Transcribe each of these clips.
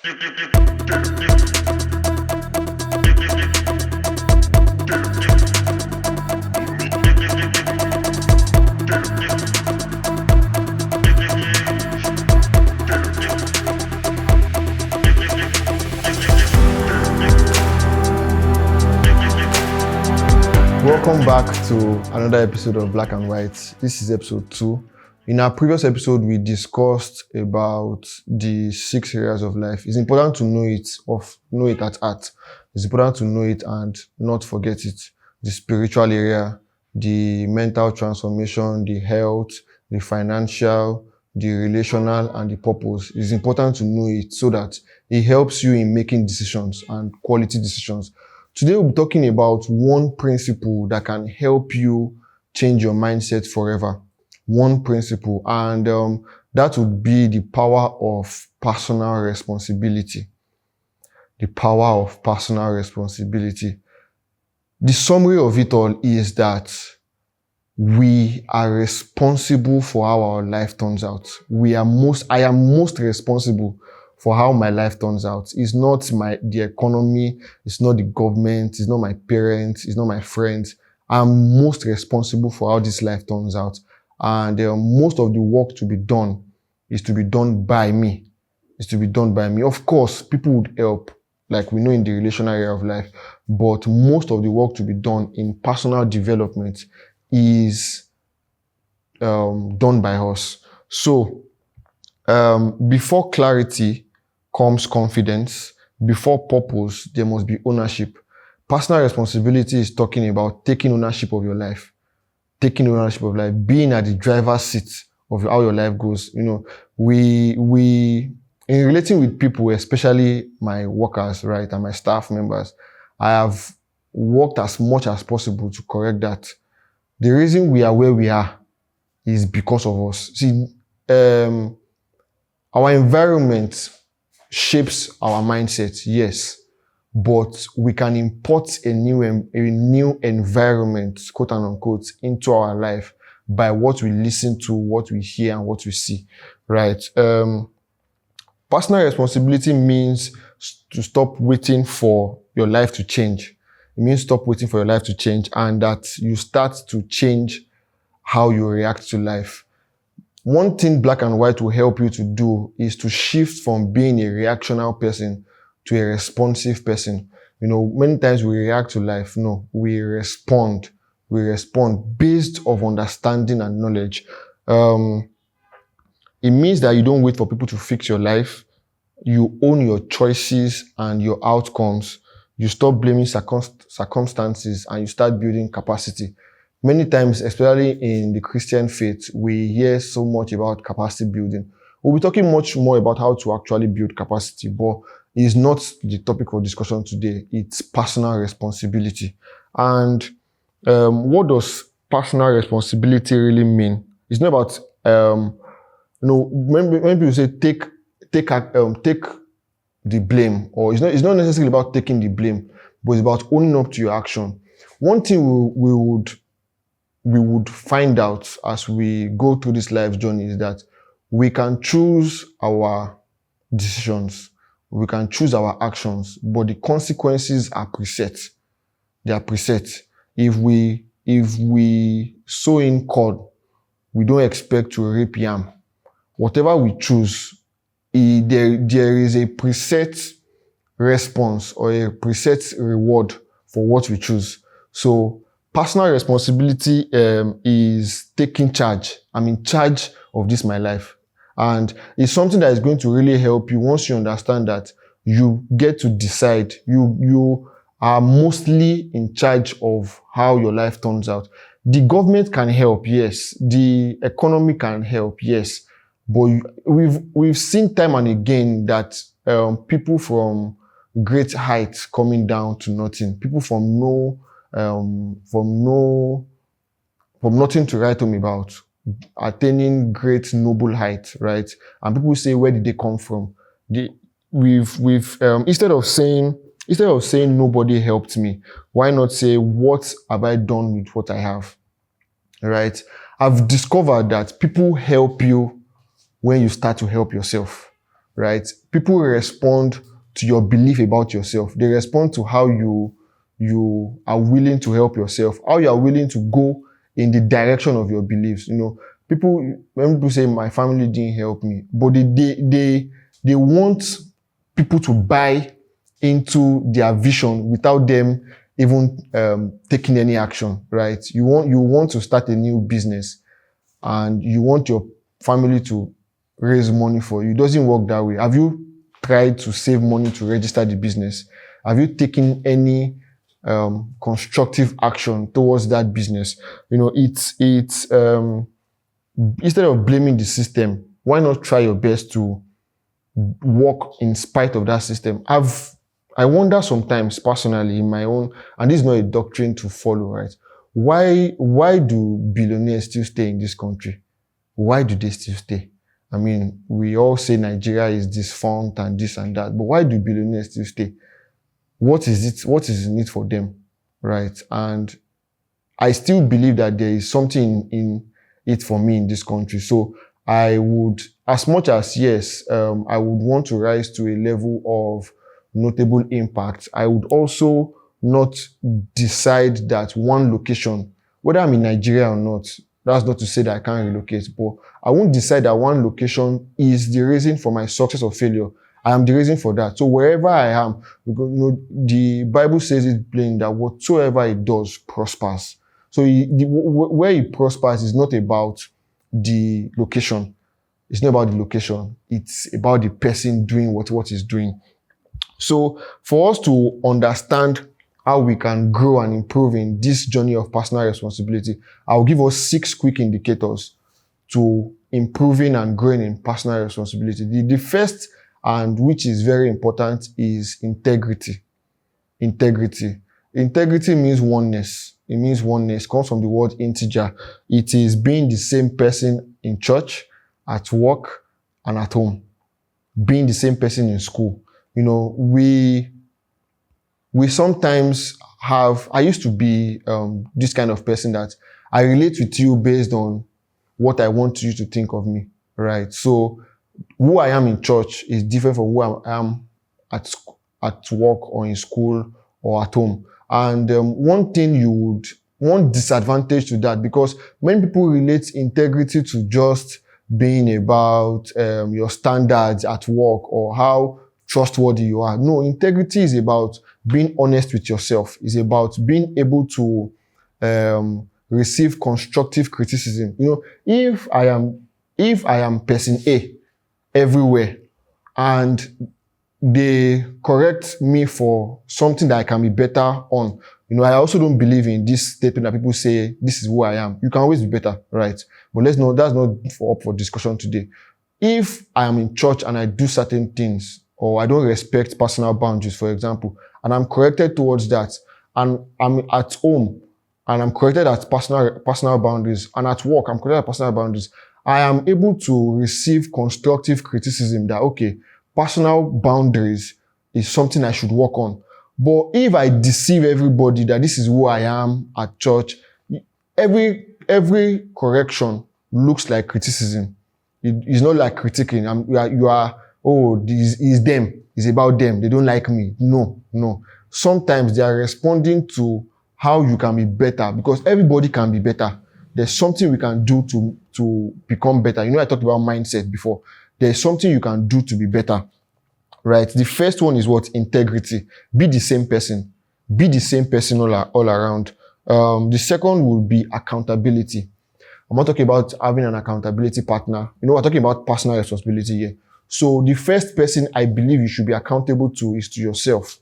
Welcome back to another episode of Black and White. This is episode 2. In our previous episode, we discussed about the 6 areas of life. It's important to know it at heart. It's important to know it and not forget it. The spiritual area, the mental transformation, the health, the financial, the relational, and the purpose. It's important to know it so that it helps you in making decisions and quality decisions. Today, we'll be talking about one principle that can help you change your mindset forever. One principle, and that would be the power of personal responsibility. The power of personal responsibility. The summary of it all is that we are responsible for how our life turns out. I am most responsible for how my life turns out. It's not the economy, it's not the government, it's not my parents, it's not my friends. I'm most responsible for how this life turns out. And most of the work to be done is to be done by me. Of course, people would help, like we know in the relational area of life, but most of the work to be done in personal development is done by us. So, before clarity comes confidence. Before purpose, there must be ownership. Personal responsibility is talking about taking ownership of your life. Being at the driver's seat of how your life goes. You know, we in relating with people, especially my workers, right, and my staff members, I have worked as much as possible to correct that. The reason we are where we are is because of us. See, our environment shapes our mindset, yes, but we can import a new environment, quote and unquote, into our life by what we listen to, what we hear, and what we see, right? Personal responsibility means to stop waiting for your life to change. It means stop waiting for your life to change and that you start to change how you react to life. One thing Black and White will help you to do is to shift from being a reactional person to a responsive person. You know, many times we react to life. No, we respond. Based on understanding and knowledge. It means that you don't wait for people to fix your life. You own your choices and your outcomes. You stop blaming circumstances and you start building capacity. Many times, especially in the Christian faith, we hear so much about capacity building. We'll be talking much more about how to actually build capacity, but it's not the topic of discussion today. It's personal responsibility. And what does personal responsibility really mean? It's not about, when people say take the blame, or it's not necessarily about taking the blame, but it's about owning up to your action. One thing we would find out as we go through this life journey is that we can choose our decisions, we can choose our actions, but the consequences are preset. They are preset. If we sow in corn, we don't expect to reap yam. Whatever we choose, there is a preset response or a preset reward for what we choose. So personal responsibility is taking charge. I'm in charge of this, my life. And it's something that is going to really help you once you understand that you get to decide. You are mostly in charge of how your life turns out. The government can help, yes. The economy can help, yes. But we've seen time and again that people from great heights coming down to nothing. People from nothing to write home about, attaining great noble height, right? And people say, where did they come from? Instead of saying nobody helped me, why not say, what have I done with what I have? Right? I've discovered that people help you when you start to help yourself. right? People respond to your belief about yourself. They respond to how you are willing to help yourself, how you are willing to go in the direction of your beliefs. When people say my family didn't help me, but they want people to buy into their vision without them even taking any action, right? You want to start a new business and you want your family to raise money for you. It doesn't work that way. Have you tried to save money to register the business? Have you taken any constructive action towards that business? It's instead of blaming the system, why not try your best to work in spite of that system? I wonder sometimes personally in my own, and this is not a doctrine to follow, right? Why do billionaires still stay in this country? Why do they still stay? I mean, we all say Nigeria is defunct and this and that, but why do billionaires still stay? What is it? What is in it for them, right? And I still believe that there is something in it for me in this country. So I would, as much as yes, I would want to rise to a level of notable impact, I would also not decide that one location, whether I'm in Nigeria or not, that's not to say that I can't relocate, but I won't decide that one location is the reason for my success or failure. I am the reason for that. So wherever I am, because the Bible says it plain that whatsoever it does prospers. So where it prospers is not about the location. It's not about the location. It's about the person doing what he's doing. So for us to understand how we can grow and improve in this journey of personal responsibility, I'll give us 6 quick indicators to improving and growing in personal responsibility. The first, and which is very important, is integrity. Integrity means oneness. It means oneness. It comes from the word integer. It is being the same person in church, at work, and at home. Being the same person in school. We sometimes have, I used to be this kind of person that I relate with you based on what I want you to think of me, right? So who I am in church is different from who I am at work or in school or at home. And one disadvantage to that, because many people relate integrity to just being about your standards at work or how trustworthy you are. No, integrity is about being honest with yourself. It's about being able to receive constructive criticism. If I am person A everywhere and they correct me for something that I can be better on, I also don't believe in this statement that people say, this is who I am. You can always be better, right? But that's not up for discussion today. If I am in church and I do certain things, or I don't respect personal boundaries, for example, and I'm corrected towards that, and I'm at home and I'm corrected at personal boundaries, and at work I'm corrected at personal boundaries, I am able to receive constructive criticism that, okay, personal boundaries is something I should work on. But if I deceive everybody that this is who I am at church, every correction looks like criticism. It's not like critiquing. This is them. It's about them. They don't like me. No. Sometimes they are responding to how you can be better, because everybody can be better. There's something we can do to become better. I talked about mindset before. There's something you can do to be better, right? The first one is what? Integrity. Be the same person. Be the same person all around. The second will be accountability. I'm not talking about having an accountability partner. We're talking about personal responsibility here. So the first person I believe you should be accountable to is to yourself.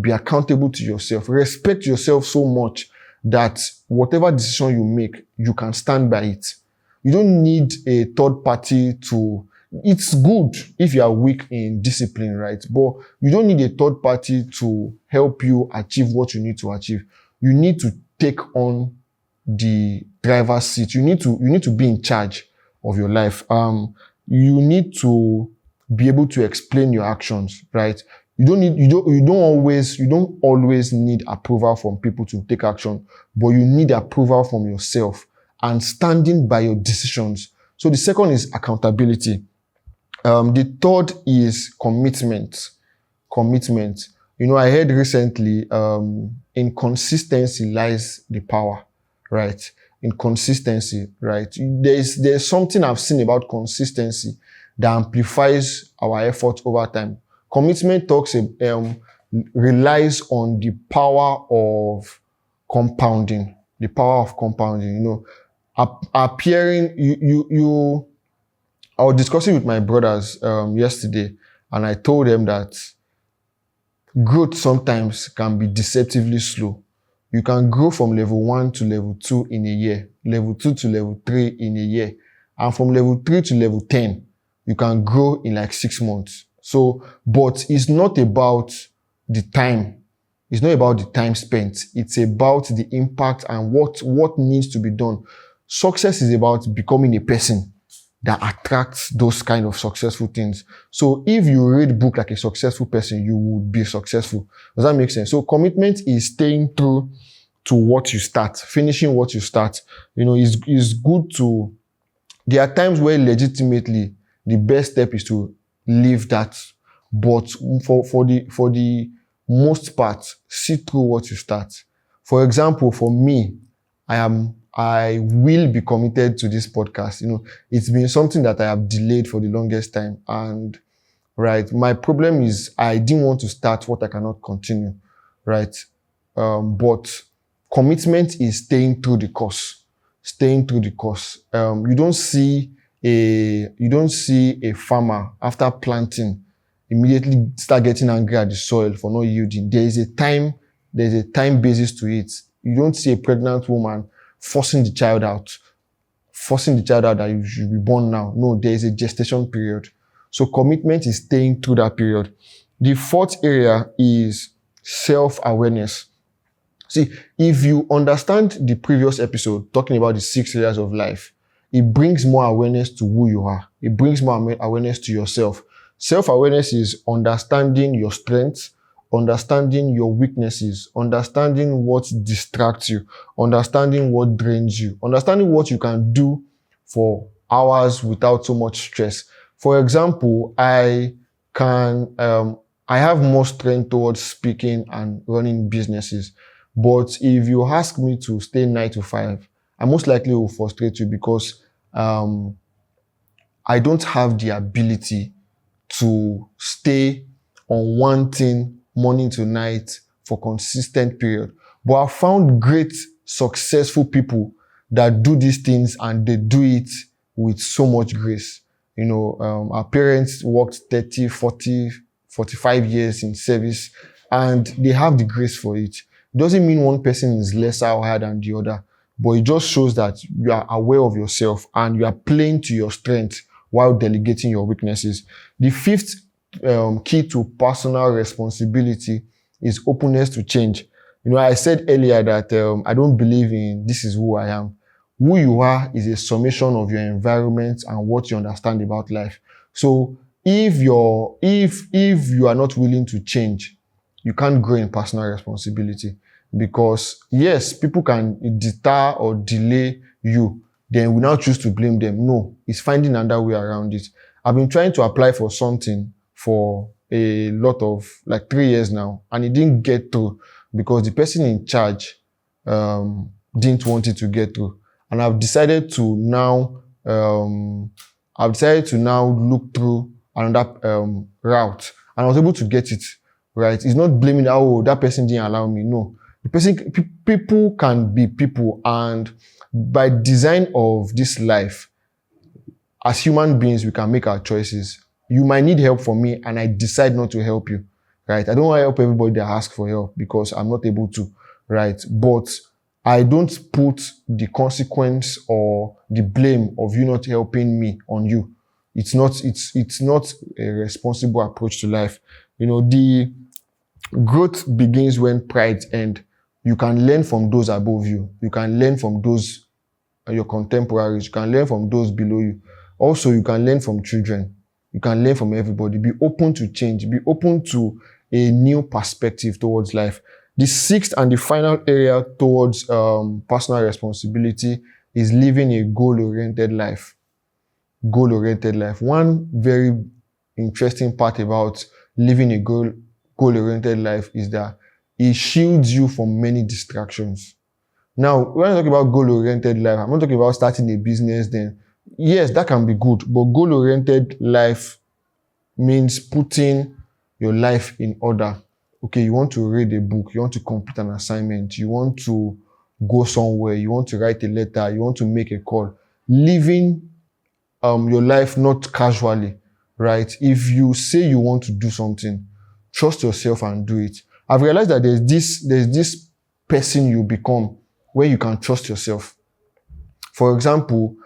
Be accountable to yourself. Respect yourself so much that whatever decision you make, you can stand by it. You don't need a third party to... It's good if you are weak in discipline, right? But you don't need a third party to help you achieve what you need to achieve. You need to take on the driver's seat. You need to be in charge of your life. You need to be able to explain your actions, right? You don't always need approval from people to take action, but you need approval from yourself and standing by your decisions. So the second is accountability. The third is commitment. Commitment. I heard recently, in consistency lies the power, right? In consistency, right? There's something I've seen about consistency that amplifies our effort over time. Commitment relies on the power of compounding. The power of compounding. Appearing I was discussing with my brothers yesterday, and I told them that growth sometimes can be deceptively slow. You can grow from level 1 to level 2 in a year, level 2 to level 3 in a year, and from level 3 to level 10, you can grow in like 6 months. So, but it's not about the time. It's not about the time spent. It's about the impact and what needs to be done. Success is about becoming a person that attracts those kind of successful things. So if you read book like a successful person, you would be successful. Does that make sense? So commitment is staying true to what you start, finishing what you start. It's good to, there are times where legitimately the best step is to leave that. But for the most part, see through what you start. For example, for me, I will be committed to this podcast. It's been something that I have delayed for the longest time. And right, my problem is I didn't want to start what I cannot continue. Right. But commitment is staying through the course. Staying through the course. You don't see a farmer after planting immediately start getting angry at the soil for not yielding. There's a time basis to it. You don't see a pregnant woman forcing the child out that you should be born now. No, there is a gestation period. So commitment is staying through that period. The fourth area is self-awareness. See, if you understand the previous episode talking about the 6 areas of life, it brings more awareness to who you are. It brings more awareness to yourself. Self-awareness is understanding your strengths, understanding your weaknesses, understanding what distracts you, understanding what drains you, understanding what you can do for hours without so much stress. For example, I have more strength towards speaking and running businesses. But if you ask me to stay 9 to 5, I most likely will frustrate you because I don't have the ability to stay on one thing morning to night for consistent period. But I found great successful that do these things and they do it with so much grace. Our parents worked 30, 40, 45 years in service and they have the grace for it. It doesn't mean one person is lesser or higher than the other, but it just shows that you are aware of yourself and you are playing to your strength while delegating your weaknesses. The fifth key to personal responsibility is openness to change. I said earlier that I don't believe in this is who I am. Who you are is a summation of your environment and what you understand about life. So if you are not willing to change, you can't grow in personal responsibility. Because yes, people can deter or delay you, then we now choose to blame them. No, it's finding another way around it. I've been trying to apply for something for a lot of 3 years now, and it didn't get through because the person in charge didn't want it to get through. And I've decided to now look through another route, and I was able to get it right. It's not blaming that person didn't allow me. No, people can be people, and by design of this life, as human beings, we can make our choices. You might need help from me, and I decide not to help you, right? I don't want to help everybody that asks for help because I'm not able to, right? But I don't put the consequence or the blame of you not helping me on you. It's not a responsible approach to life. The growth begins when pride ends. You can learn from those above you. You can learn from those your contemporaries. You can learn from those below you. Also, you can learn from children. You can learn from everybody. Be open to change. Be open to a new perspective towards life. The sixth and the final area towards personal responsibility is living a goal-oriented life. Goal-oriented life. One very interesting part about living a goal-oriented life is that it shields you from many distractions. Now, when I talk about goal-oriented life, I'm not talking about starting a business then. Yes, that can be good, but goal-oriented life means putting your life in order. Okay, you want to read a book, you want to complete an assignment, you want to go somewhere, you want to write a letter, you want to make a call. Living your life not casually, right? If you say you want to do something, trust yourself and do it. I've realized that there's this person you become where you can trust yourself. For example,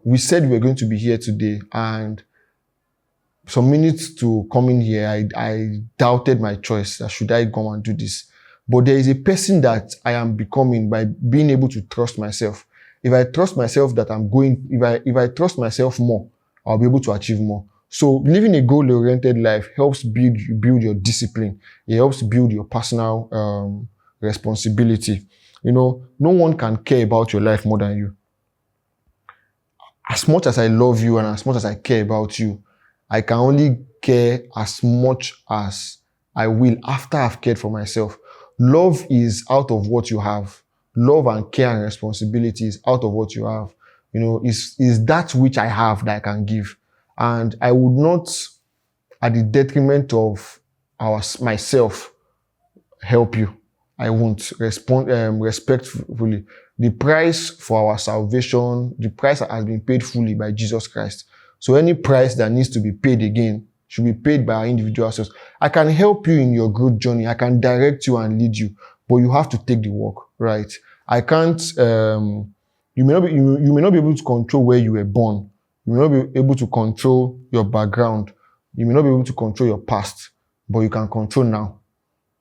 we said we were going to be here today, and some minutes to coming here, I doubted my choice. That should I go and do this? But there is a person that I am becoming by being able to trust myself. If I trust myself that if I trust myself more, I'll be able to achieve more. So living a goal-oriented life helps build your discipline. It helps build your personal responsibility. No one can care about your life more than you. As much as I love you and as much as I care about you, I can only care as much as I will after I've cared for myself. Love is out of what you have. Love and care and responsibility is out of what you have. Is that which I have that I can give. And I would not, at the detriment of myself, help you. I won't respond respectfully. The price for our salvation, the price has been paid fully by Jesus Christ. So any price that needs to be paid again should be paid by our individual selves. I can help you in your growth journey. I can direct you and lead you, but you have to take the work, right? I can't. You may not be able to control where you were born. You may not be able to control your background. You may not be able to control your past, but you can control now.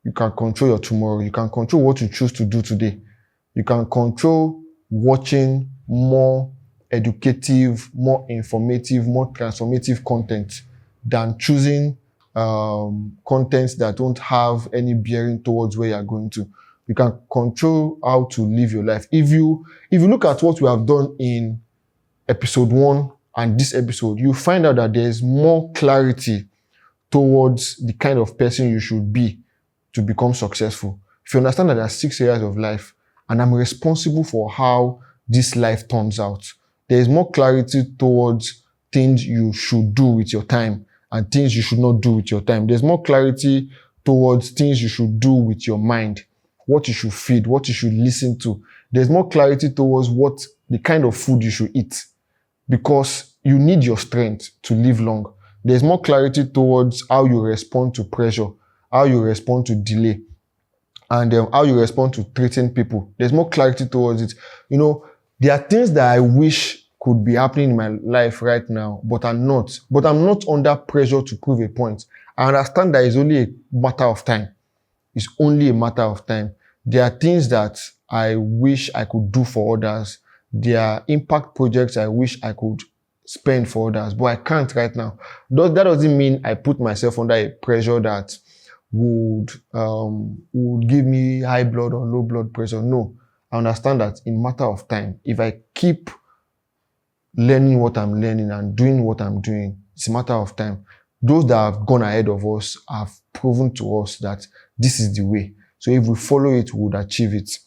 You can control your tomorrow. You can control what you choose to do today. You can control watching more educative, more informative, more transformative content than choosing contents that don't have any bearing towards where you're going to. You can control how to live your life. If you look at what we have done in episode 1 and this episode, you find out that there's more clarity towards the kind of person you should be to become successful. If you understand that there are 6 areas of life and I'm responsible for how this life turns out, there is more clarity towards things you should do with your time and things you should not do with your time. There's more clarity towards things you should do with your mind, what you should feed, what you should listen to. There's more clarity towards what the kind of food you should eat, because you need your strength to live long. There's more clarity towards how you respond to pressure, how you respond to delay, and how you respond to treating people. There's more clarity towards it. There are things that I wish could be happening in my life right now, but I'm not. But I'm not under pressure to prove a point. I understand that it's only a matter of time. It's only a matter of time. There are things that I wish I could do for others. There are impact projects I wish I could spend for others, but I can't right now. That doesn't mean I put myself under a pressure that would give me high blood or low blood pressure. No, I understand that in matter of time, if I keep learning what I'm learning and doing what I'm doing, it's a matter of time. Those that have gone ahead of us have proven to us that this is the way. So if we follow it, we would achieve it.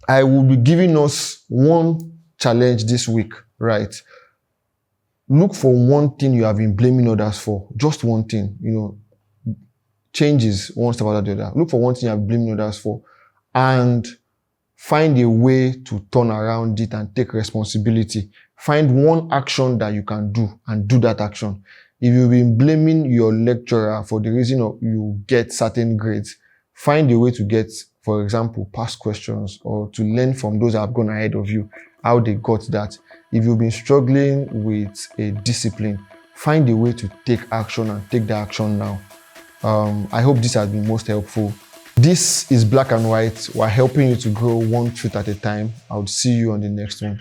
I will be giving us one challenge this week, right? Look for one thing you have been blaming others for. Just one thing, changes one step after the other. Look for one thing you have been blaming others for and find a way to turn around it and take responsibility. Find one action that you can do and do that action. If you've been blaming your lecturer for the reason you get certain grades, find a way to get, for example, past questions or to learn from those that have gone ahead of you, how they got that. If you've been struggling with a discipline, find a way to take action and take the action now. I hope this has been most helpful. This is Black and White. We're helping you to grow one truth at a time. I'll see you on the next one.